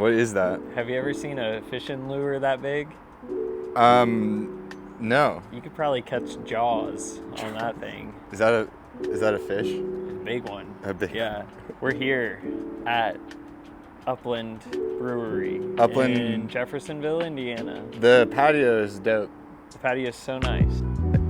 What is that? Have you ever seen a fishing lure that big? No. You could probably catch jaws on that thing. Is that a fish? A big one. A big. Yeah. We're here at Upland Brewery in Jeffersonville, Indiana. The patio is dope. The patio is so nice.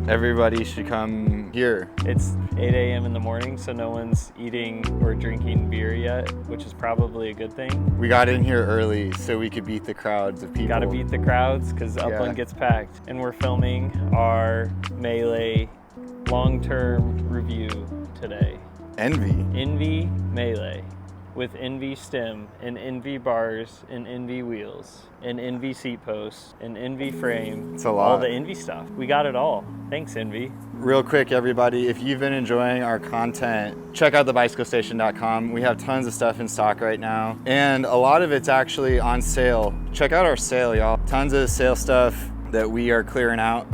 Everybody should come here. It's 8 a.m. in the morning, so no one's eating or drinking beer yet, which is probably a good thing. We got in here early so we could beat the crowds of people. Gotta beat the crowds because Upland gets packed. And we're filming our Melee long-term review today. ENVE Melee. With ENVE stem and ENVE bars and ENVE wheels and ENVE seat posts and ENVE frame. It's a lot. All the ENVE stuff. We got it all. Thanks, ENVE. Real quick, everybody, if you've been enjoying our content, check out thebicyclestation.com. We have tons of stuff in stock right now, and a lot of it's actually on sale. Check out our sale, y'all. Tons of sale stuff that we are clearing out.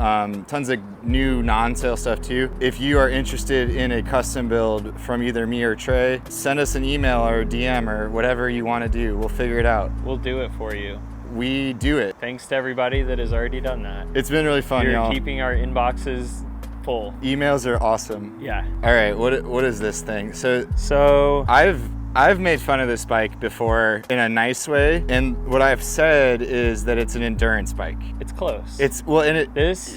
Tons of new non-sale stuff too. If you are interested in a custom build from either me or Trey, send us an email or a DM or whatever you want to do. We'll figure it out. We'll do it for you. We do it. Thanks to everybody that has already done that. It's been really fun, y'all. You're keeping our inboxes full. Emails are awesome. Yeah. All right, what is this thing? So I've made fun of this bike before in a nice way, and what I've said is that it's an endurance bike. It's close.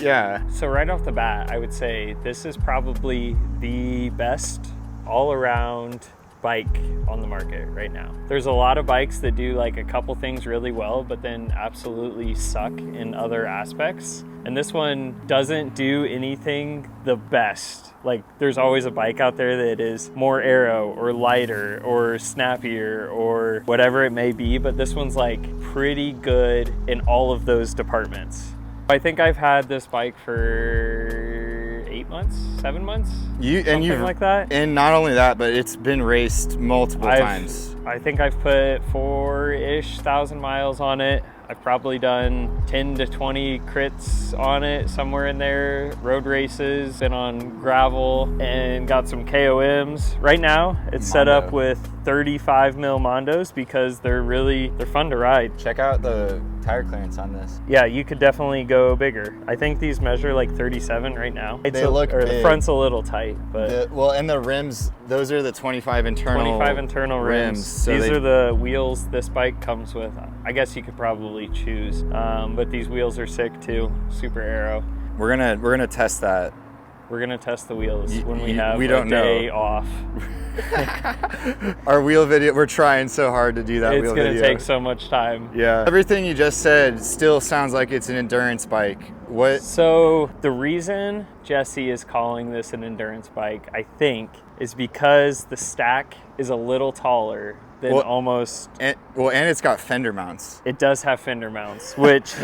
Yeah. So right off the bat, I would say this is probably the best all-around bike on the market right now. There's a lot of bikes that do like a couple things really well, but then absolutely suck in other aspects. And this one doesn't do anything the best. Like there's always a bike out there that is more aero or lighter or snappier or whatever it may be, but this one's like pretty good in all of those departments. I think I've had this bike for 8 months, 7 months, something like that. And not only that, but it's been raced multiple times. I think I've put 4-ish thousand miles on it. I've probably done 10 to 20 crits on it, somewhere in there, road races, been on gravel, and got some KOMs. Right now, it's set up with 35 mil Mondos because they're fun to ride. Check out the tire clearance on this. Yeah, you could definitely go bigger. I think these measure like 37 right now. The front's a little tight, but and the rims, those are the 25 internal rims. So these are the wheels this bike comes with. I guess you could probably choose, but these wheels are sick too. Super aero. We're gonna test that. We're gonna test the wheels when we have a day off. Our wheel video, we're trying so hard to do that. It's gonna take so much time. Yeah. Everything you just said still sounds like it's an endurance bike. What? So the reason Jesse is calling this an endurance bike, I think, is because the stack is a little taller than and it's got fender mounts. It does have fender mounts, which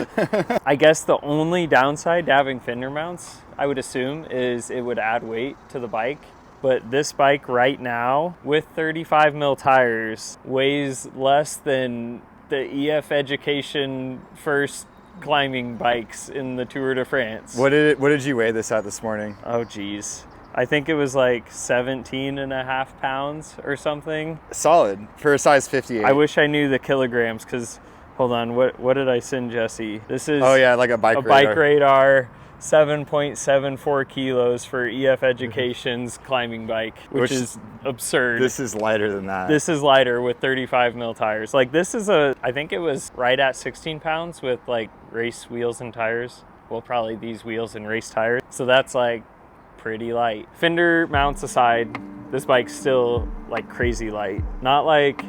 I guess the only downside to having fender mounts, I would assume, is it would add weight to the bike. But this bike right now, with 35 mil tires, weighs less than the EF Education first climbing bikes in the Tour de France. What did you weigh this at this morning? Oh, geez. I think it was like 17 and a half pounds or something. Solid for a size 58. I wish I knew the kilograms because, hold on, what did I send Jesse? This is like a bike radar. Bike radar, 7.74 kilos for EF Education's climbing bike, which is absurd. This is lighter than that. This is lighter with 35 mil tires. Like this is I think it was right at 16 pounds with like race wheels and tires. Well, probably these wheels and race tires. So that's like pretty light. Fender mounts aside, this bike's still like crazy light. Not like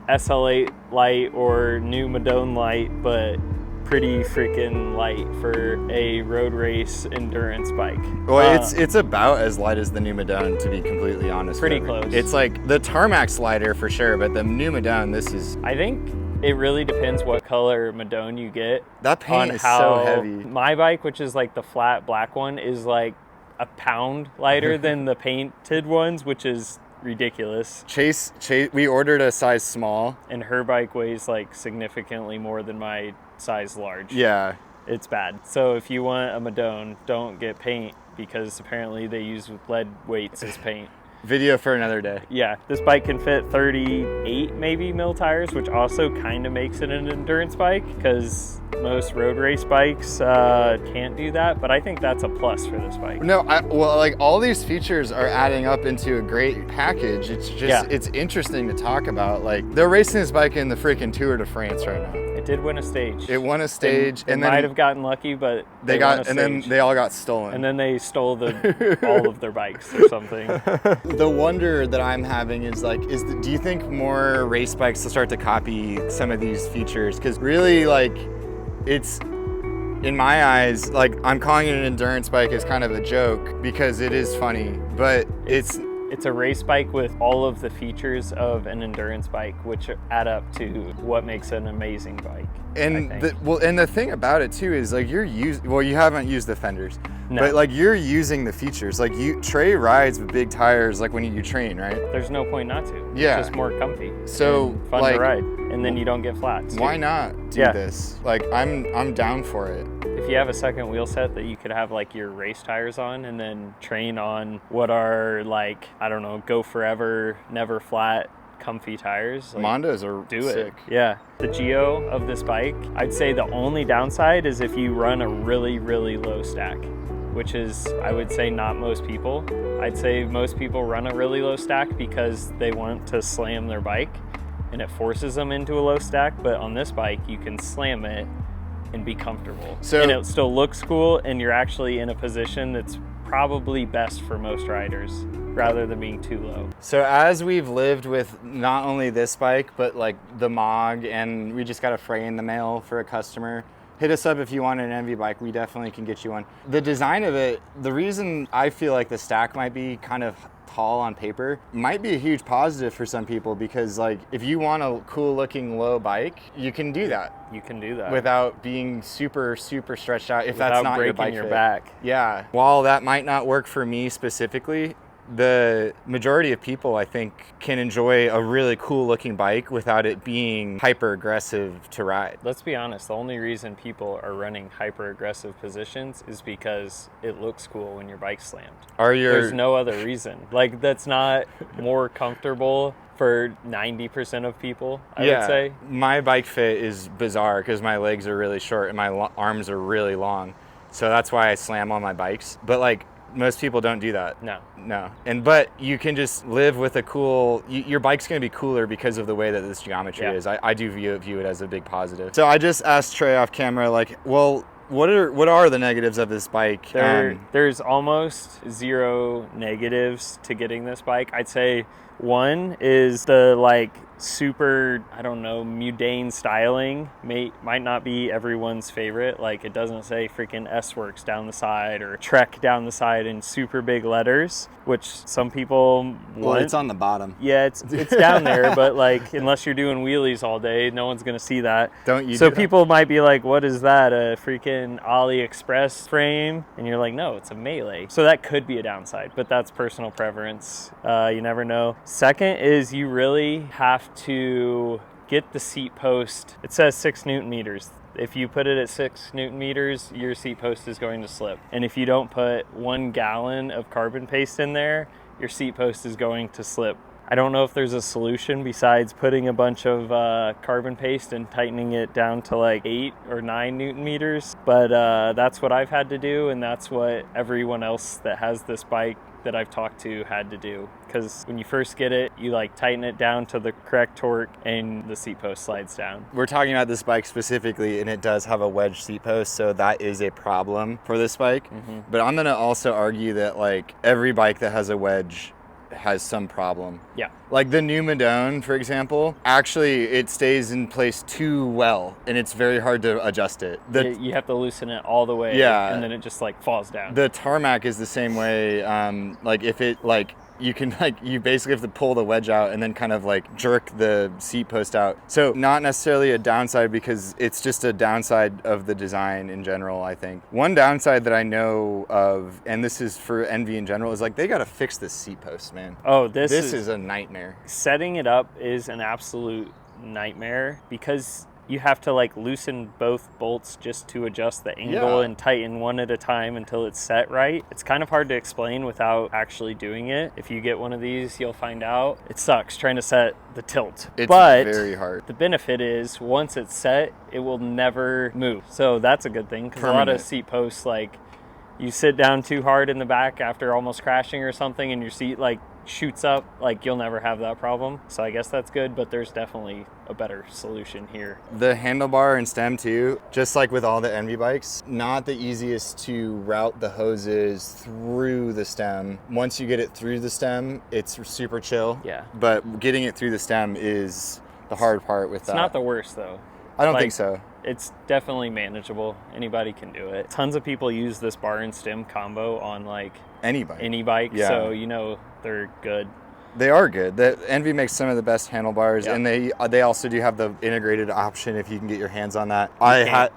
SL8 light or new Madone light, but pretty freaking light for a road race endurance bike. Well, it's about as light as the new Madone, to be completely honest. Pretty close. It's like the Tarmac's lighter for sure, but the new Madone, this is... I think it really depends what color Madone you get. That paint is so heavy. My bike, which is like the flat black one, is like a pound lighter than the painted ones, which is ridiculous. Chase, we ordered a size small, and her bike weighs like significantly more than my size large. Yeah, it's bad. So if you want a Madone, don't get paint because apparently they use lead weights as paint. Video for another day. Yeah, this bike can fit 38 maybe mil tires, which also kind of makes it an endurance bike because most road race bikes can't do that, but I think that's a plus for this bike. No, well, like all these features are adding up into a great package. It's just, it's interesting to talk about. Like they're racing this bike in the freaking Tour de France right now. It did win a stage. It won a stage, and then might have gotten lucky, but they got, and then they all got stolen. And then they stole all of their bikes or something. The wonder that I'm having is like, do you think more race bikes will start to copy some of these features? Because really, like, it's, in my eyes, like I'm calling it an endurance bike is kind of a joke because it is funny, but it's a race bike with all of the features of an endurance bike, which add up to what makes an amazing bike. And the thing about it too is like you haven't used the fenders, but like you're using the features. Like Trey rides with big tires like when you train, right? There's no point not to. Yeah. It's just more comfy. So fun like, to ride. And then you don't get flats. Why not do this? Like I'm down for it. If you have a second wheel set that you could have like your race tires on and then train on what are like, I don't know, go forever, never flat, comfy tires. Like, Mondos are sick. Yeah. The geo of this bike, I'd say the only downside is if you run a really, really low stack, which is, I would say, not most people. I'd say most people run a really low stack because they want to slam their bike and it forces them into a low stack. But on this bike, you can slam it and be comfortable. And it still looks cool, and you're actually in a position that's probably best for most riders rather than being too low. So as we've lived with not only this bike, but like the MOG, and we just got a fray in the mail for a customer, hit us up if you want an ENVE bike. We definitely can get you one. The design of it, the reason I feel like the stack might be kind of tall on paper might be a huge positive for some people, because like if you want a cool looking low bike, you can do that. You can do that without being super stretched out if that's not your bike your fit. back. Yeah. While that might not work for me specifically, the majority of people, I think, can enjoy a really cool looking bike without it being hyper aggressive to ride. Let's be honest, the only reason people are running hyper aggressive positions is because it looks cool when your bike's slammed. There's no other reason. Like, that's not more comfortable for 90% of people, I would say. My bike fit is bizarre because my legs are really short and my arms are really long. So that's why I slam on my bikes. But like, most people don't do that. No. But you can just live with a cool, your bike's going to be cooler because of the way that this geometry is. I do view it as a big positive. So I just asked Trey off camera, like, well, what are the negatives of this bike? There's almost zero negatives to getting this bike. I'd say one is the like super, I don't know, mundane styling might not be everyone's favorite. Like, it doesn't say freaking S-Works down the side or Trek down the side in super big letters, which some people want. Well, it's on the bottom. Yeah, it's down there, but like, unless you're doing wheelies all day, no one's gonna see that. So people might be like, what is that, a freaking AliExpress frame? And you're like, no, it's a Melee. So that could be a downside, but that's personal preference. You never know. Second is you really have to get the seat post. It says 6 Newton meters. If you put it at 6 Newton meters, your seat post is going to slip. And if you don't put 1 gallon of carbon paste in there, your seat post is going to slip. I don't know if there's a solution besides putting a bunch of carbon paste and tightening it down to like 8 or 9 Newton meters, but that's what I've had to do, and that's what everyone else that has this bike that I've talked to had to do. Because when you first get it, you like tighten it down to the correct torque and the seat post slides down. We're talking about this bike specifically, and it does have a wedge seat post, so that is a problem for this bike. But I'm gonna also argue that like every bike that has a wedge has some problem. Yeah. Like the new Madone, for example, actually it stays in place too well, and it's very hard to adjust it. You have to loosen it all the way, and then it just like falls down. The tarmac is the same way. Like if it like, you can like, you basically have to pull the wedge out and then kind of like jerk the seat post out. So not necessarily a downside, because it's just a downside of the design in general, I think. One downside that I know of, and this is for ENVE in general, is like they got to fix this seat post, man. Oh, this is a nightmare. Setting it up is an absolute nightmare, because you have to like loosen both bolts just to adjust the angle Yeah. and tighten one at a time until it's set right. It's kind of hard to explain without actually doing it. If you get one of these, you'll find out. It sucks trying to set the tilt. It's but very hard. the benefit is once it's set, it will never move. So that's a good thing, because a lot of Permanent. seat posts, like you sit down too hard in the back after almost crashing or something and your seat like shoots up, like you'll never have that problem. So I guess that's good, but there's definitely a better solution here. The handlebar and stem too, just like with all the ENVE bikes, not the easiest to route the hoses through the stem. Once you get it through the stem, it's super chill. Yeah. But getting it through the stem is the hard part with that. It's not the worst though. I don't like, think so. It's definitely manageable. Anybody can do it. Tons of people use this bar and stem combo on like Any bike. any bike, Yeah. so you know they're good. They are good. The ENVE makes some of the best handlebars, Yeah. and they also do have the integrated option if you can get your hands on that.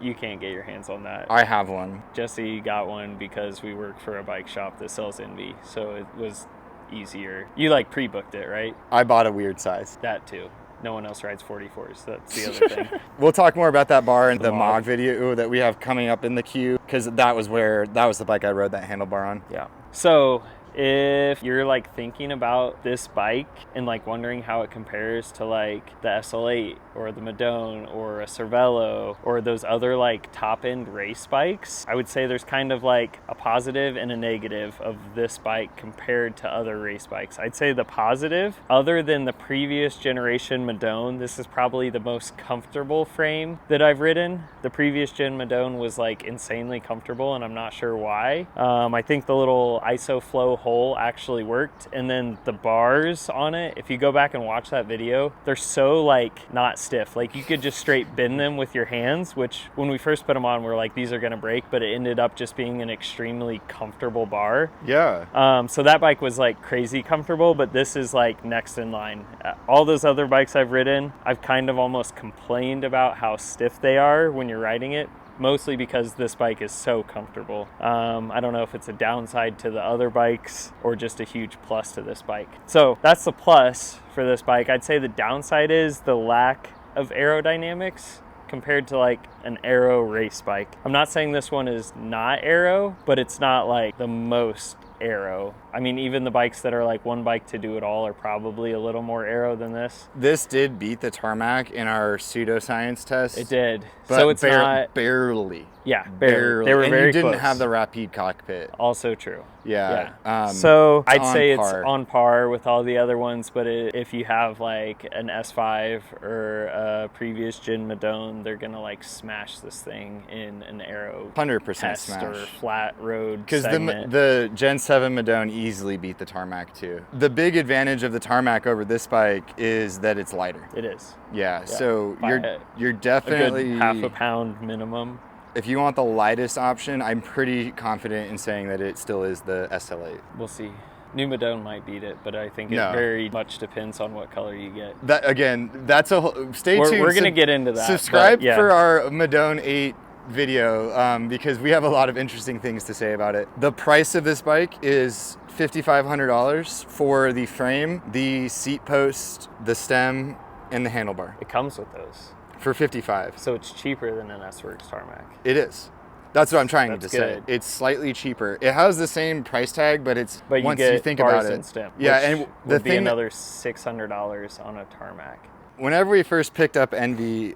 You can't get your hands on that. I have one. Jesse got one because we work for a bike shop that sells ENVE, so it was easier. You like pre-booked it, right? I bought a weird size. That too. No one else rides 44s. That's the other thing. We'll talk more about that bar in The the MOG. MOG video that we have coming up in the queue, because that was the bike I rode that handlebar on. Yeah. So if you're like thinking about this bike and like wondering how it compares to like the SL8 or the Madone or a Cervelo or those other like top end race bikes, I would say there's kind of like a positive and a negative of this bike compared to other race bikes. I'd say the positive, other than the previous generation Madone, this is probably the most comfortable frame that I've ridden. The previous gen Madone was like insanely comfortable, and I'm not sure why. I think the little ISOFlow hole actually worked, and then the bars on it, if you go back and watch that video, they're so like not stiff. Like you could just straight bend them with your hands, which when we first put them on, we're like, these are gonna break, but it ended up just being an extremely comfortable bar. Yeah. So that bike was like crazy comfortable, but this is like next in line. All those other bikes I've ridden, I've kind of almost complained about how stiff they are when you're riding it, mostly because this bike is so comfortable. I don't know if it's a downside to the other bikes or just a huge plus to this bike. So that's the plus for this bike. I'd say the downside is the lack of aerodynamics compared to like an aero race bike. I'm not saying this one is not aero, but it's not like the most aero. I mean, even the bikes that are like one bike to do it all are probably a little more aero than this. This did beat the tarmac in our pseudoscience test. It did. But So it's not... barely. Yeah, barely. They were and very you didn't close. have the Rapide cockpit. Also true. Yeah. So it's I'd on say par. it's on par with all the other ones, but if you have like an S5 or a previous gen Madone, they're gonna like smash this thing in an aero 100% test smash. or flat road Because segment. the Gen 7 Madone easily beat the tarmac too. The big advantage of the tarmac over this bike is that it's lighter. It is. Yeah, so By you're a definitely good half a pound minimum. If you want the lightest option, I'm pretty confident in saying that it still is the SL8. We'll see. New Madone might beat it, but I think it No. very much depends on what color you get. That again, that's a stay tuned. We're gonna get into that. Subscribe but yeah. for our Madone 8 video because we have a lot of interesting things to say about it. The price of this bike is $5,500 for the frame, the seat post, the stem, and the handlebar. It comes with those. For $55. So it's cheaper than an S-Works tarmac. It is. That's what I'm trying That's to say. good. It's slightly cheaper. It has the same price tag, but it's But you once get you think bars about and it. stem, Yeah, which and the would be thing another $600 on a tarmac. whenever we first picked up ENVE,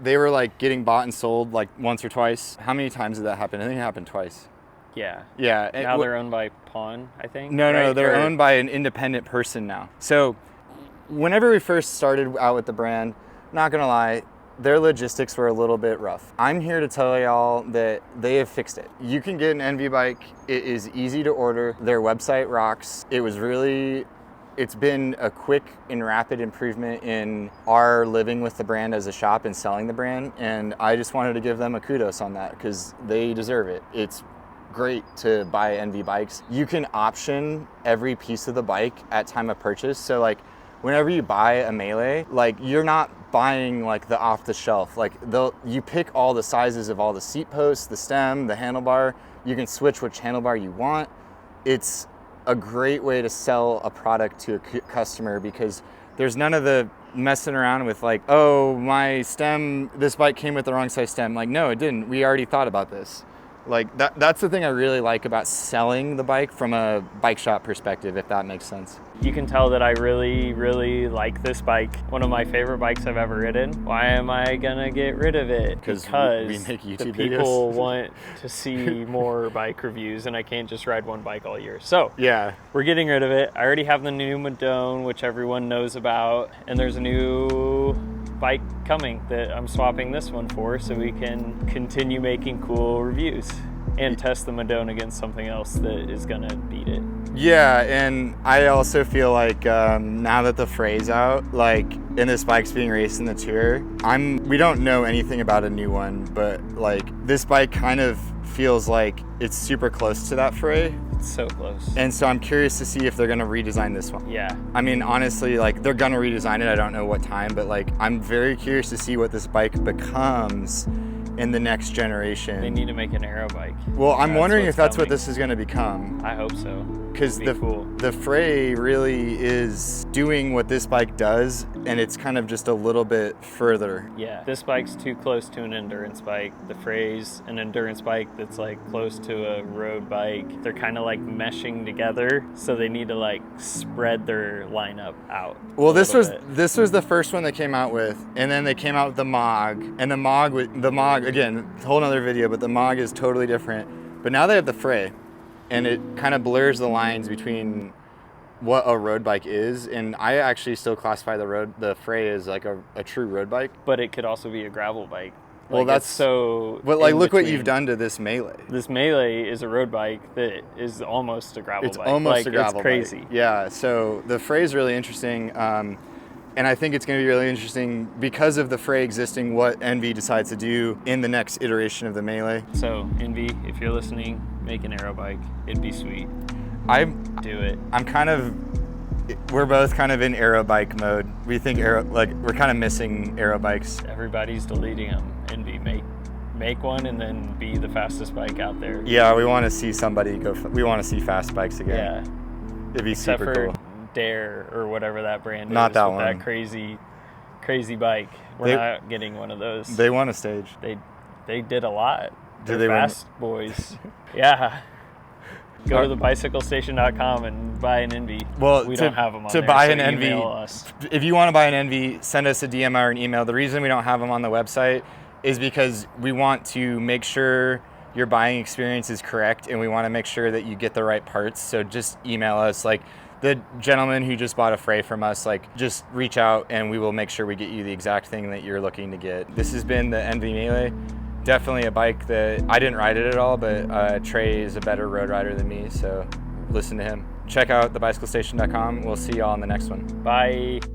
they were like getting bought and sold like once or twice. How many times did that happen? I think it happened twice. Yeah. Yeah. Now they're owned by Pawn, I think. No, right? they're Or- owned by an independent person now. So whenever we first started out with the brand, not gonna lie, their logistics were a little bit rough. I'm here to tell y'all that they have fixed it. You can get an ENVE bike. It is easy to order. Their website rocks. It's been a quick and rapid improvement in our living with the brand as a shop and selling the brand. And I just wanted to give them a kudos on that because they deserve it. It's great to buy ENVE bikes. You can option every piece of the bike at time of purchase. So like whenever you buy a Melee, like you're not buying like the off the shelf. Like you pick all the sizes of all the seat posts, the stem, the handlebar. You can switch which handlebar you want. It's a great way to sell a product to a customer because There's none of the messing around with like, oh, my stem, this bike came with the wrong size stem. Like, no, it didn't. We already thought about this. Like that's the thing I really like about selling the bike from a bike shop perspective, if that makes sense. You can tell that I really, really like this bike. One of my favorite bikes I've ever ridden. Why am I gonna get rid of it? Because we make YouTube the people videos. want to see more bike reviews, and I can't just ride one bike all year. So Yeah. we're getting rid of it. I already have the new Madone, which everyone knows about, and there's a new bike coming that I'm swapping this one for, so we can continue making cool reviews and test the Madone against something else that is gonna beat it. Yeah, and I also feel like now that the Frey's out, like, and this bike's being raced in the Tour, we don't know anything about a new one, but like this bike kind of feels like it's super close to that Frey. It's so close. And so I'm curious to see if they're gonna redesign this one. Yeah. I mean, honestly, like they're gonna redesign it. I don't know what time, but like I'm very curious to see what this bike becomes in the next generation. They need to make an aero bike. Well, I'm wondering if that's what coming. this is gonna become. I hope so. Because the Frey really is doing what this bike does, and it's kind of just a little bit further. Yeah, this bike's too close to an endurance bike. The Frey's an endurance bike that's like close to a road bike. They're kind of like meshing together, so they need to like spread their lineup out. Well, this was the first one they came out with, and then they came out with the Mog, and the Mog again, whole another video, but the Mog is totally different. But now they have the Frey. And it kind of blurs the lines between what a road bike is, and I actually still classify the Frey as like a true road bike. But it could also be a gravel bike. Well, like, that's so. But like, look what between. you've done to this Melee. This Melee is a road bike that is almost a gravel bike. It's almost a gravel It's crazy. bike. Yeah. So the Frey is really interesting, and I think it's going to be really interesting because of the Frey existing. What ENVE decides to do in the next iteration of the Melee. So ENVE, if you're listening, make an aero bike. It'd be sweet. Do it. We're both kind of in aero bike mode. We think we're kind of missing aero bikes. Everybody's deleting them. ENVE, make one and then be the fastest bike out there. Yeah, we want to see somebody go. We want to see fast bikes again. Yeah. It'd be Except super for cool. Dare or whatever that brand Not is. that with one. That crazy bike. We're not getting one of those. They won a stage. They did a lot. Did They're they win? fast boys. Yeah. Go to thebicyclestation.com and buy an ENVE. Well, we don't have them on to there, buy so an ENVE, email us. if you want to buy an ENVE, send us a DM or an email. The reason we don't have them on the website is because we want to make sure your buying experience is correct, and we want to make sure that you get the right parts. So just email us. Like the gentleman who just bought a Frey from us, like just reach out and we will make sure we get you the exact thing that you're looking to get. This has been the ENVE Melee. Definitely a bike that I didn't ride it at all, but Trey is a better road rider than me, so listen to him. Check out thebicyclestation.com. We'll see y'all on the next one. Bye.